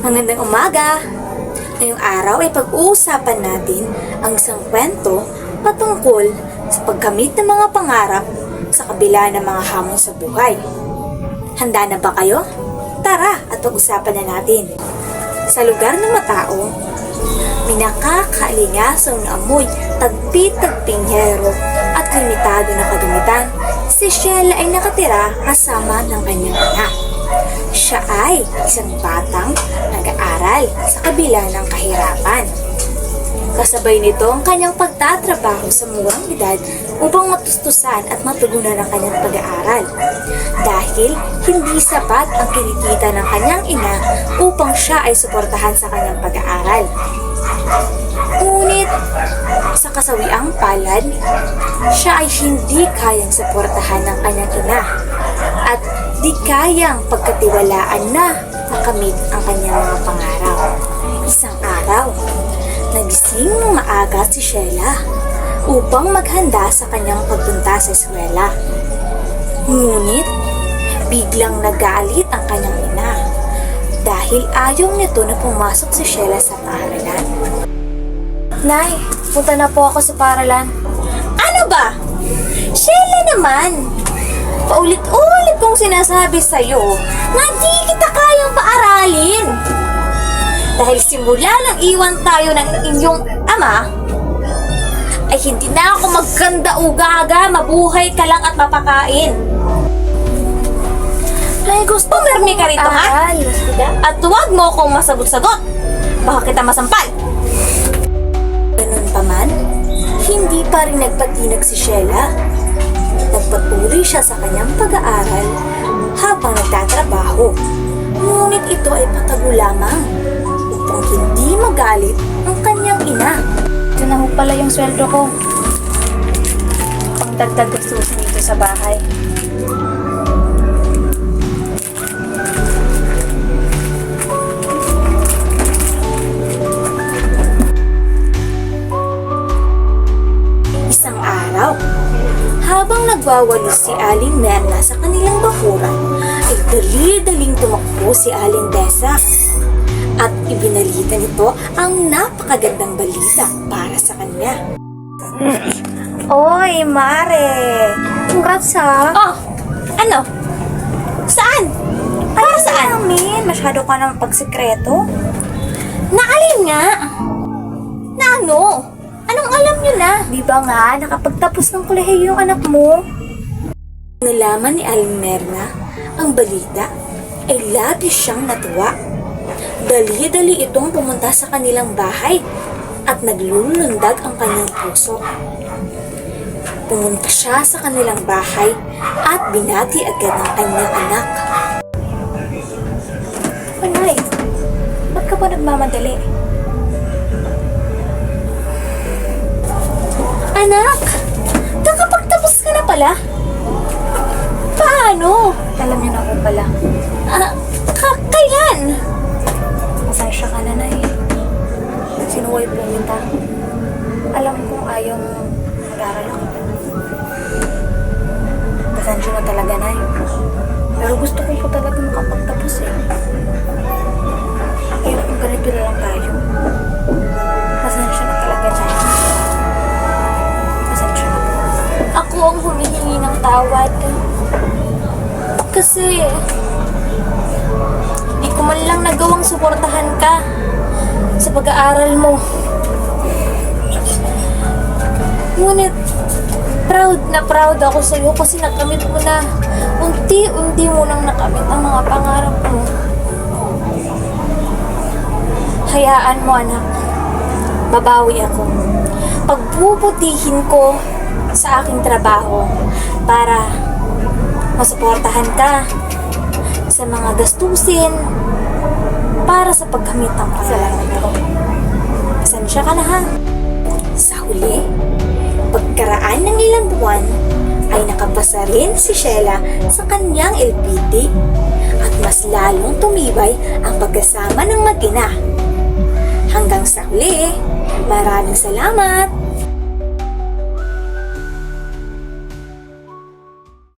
Magandang umaga! Ngayong araw ay pag-uusapan natin ang isang kwento patungkol sa pagkamit ng mga pangarap sa kabila ng mga hamon sa buhay. Handa na ba kayo? Tara at pag-usapan na natin. Sa lugar ng matao, may nakakaalingasaw na amoy, tagpi-tagping hero at limitado na kagamitan. Si Sheila ay nakatira kasama ng kanyang anak. Siya ay isang batang nag-aaral sa kabila ng kahirapan. Kasabay nito ang kanyang pagtatrabaho sa murang edad upang matustusan at matugunan ang kanyang pag-aaral. Dahil hindi sapat ang kinikita ng kanyang ina upang siya ay suportahan sa kanyang pag-aaral. Ngunit sa kasawiang palad, siya ay hindi kayang suportahan ng kanyang ina at di kayang pagkatiwalaan na makamit ang kanyang mga pangarap. Isang araw, nagising ng maaga si Sheila upang maghanda sa kanyang pagpunta sa eskwela. Ngunit, biglang nagalit ang kanyang ina dahil ayaw nito na pumasok si Sheila sa paaralan. Nay, punta na po ako sa paaralan. Ano ba? Sheila naman! Paulit-ulit kong sinasabi sa'yo na di kita kayang paaralin. Dahil simula nang iwan tayo ng inyong ama, ay hindi na ako magkanda ugaga, mabuhay ka lang at mapakain. Ay, gusto mermi ka rito, ha? At huwag mo akong masagot-sagot. Baka kita masampal. Ganun pa man, hindi pa rin nagpatinag si Sheila. Nagpatuloy siya sa kanyang pag-aaral habang nagtatrabaho. Ngunit ito ay patago lamang upang hindi magalit ang kanyang ina. Ito na ho pala yung sweldo ko. Pangdagdag gastusin dito sa bahay. Isang araw, habang nagwawalis si Aling Merna sa kanilang bakuran, ay dali-daling tumakbo si Aling Desa at ibinalita nito ang napakagandang balita para sa kanya. Oy, Mare! Congrats ha! Oh! Ano? Saan? Para saan? Namin, masyado ka ng pagsikreto. Naalin nga? Na ano? Anong alam nyo na? Di ba nga, nakapagtapos ng kolehiyo yung anak mo? Nalaman ni Aling Merna ang balita ay labis siyang natuwa. Dali-dali itong pumunta sa kanilang bahay at naglulundag ang kanyang puso. Pumunta siya sa kanilang bahay at binati agad ang kanyang anak. Panay, ba't ka ba nagmamadali? Anak, nakapagtapos ka na pala? Paano? Alam niyo na ako pala. Kailan? Pasensya ka na, Nay. Sinuway po kita. Alam kong ayaw mag-aral ako. Pasensya na talaga, Nay. Pero gusto ko po talaga makapagtapos eh. Kaya kung ganito na lang tayo. Pasensya na talaga, Nay. Ako ang humihingi ng tawad. Kasi di ko man lang nagawang suportahan ka sa pag-aaral mo. Ngunit proud na proud ako sa iyo kasi nakamit mo na. Unti-unti mo nang nakamit ang mga pangarap mo. Hayaan mo, anak. Babawi ako. Pagbubutihin ko sa aking trabaho para masuportahan ka sa mga gastusin para sa pagkamit ng pangarap ko. Pasensya ka na ha. Sa huli, pagkaraan ng ilang buwan ay nakapasa rin si Sheila sa kanyang LPT at mas lalong tumibay ang pagkasama ng mag-ina. Hanggang sa huli, maraming salamat!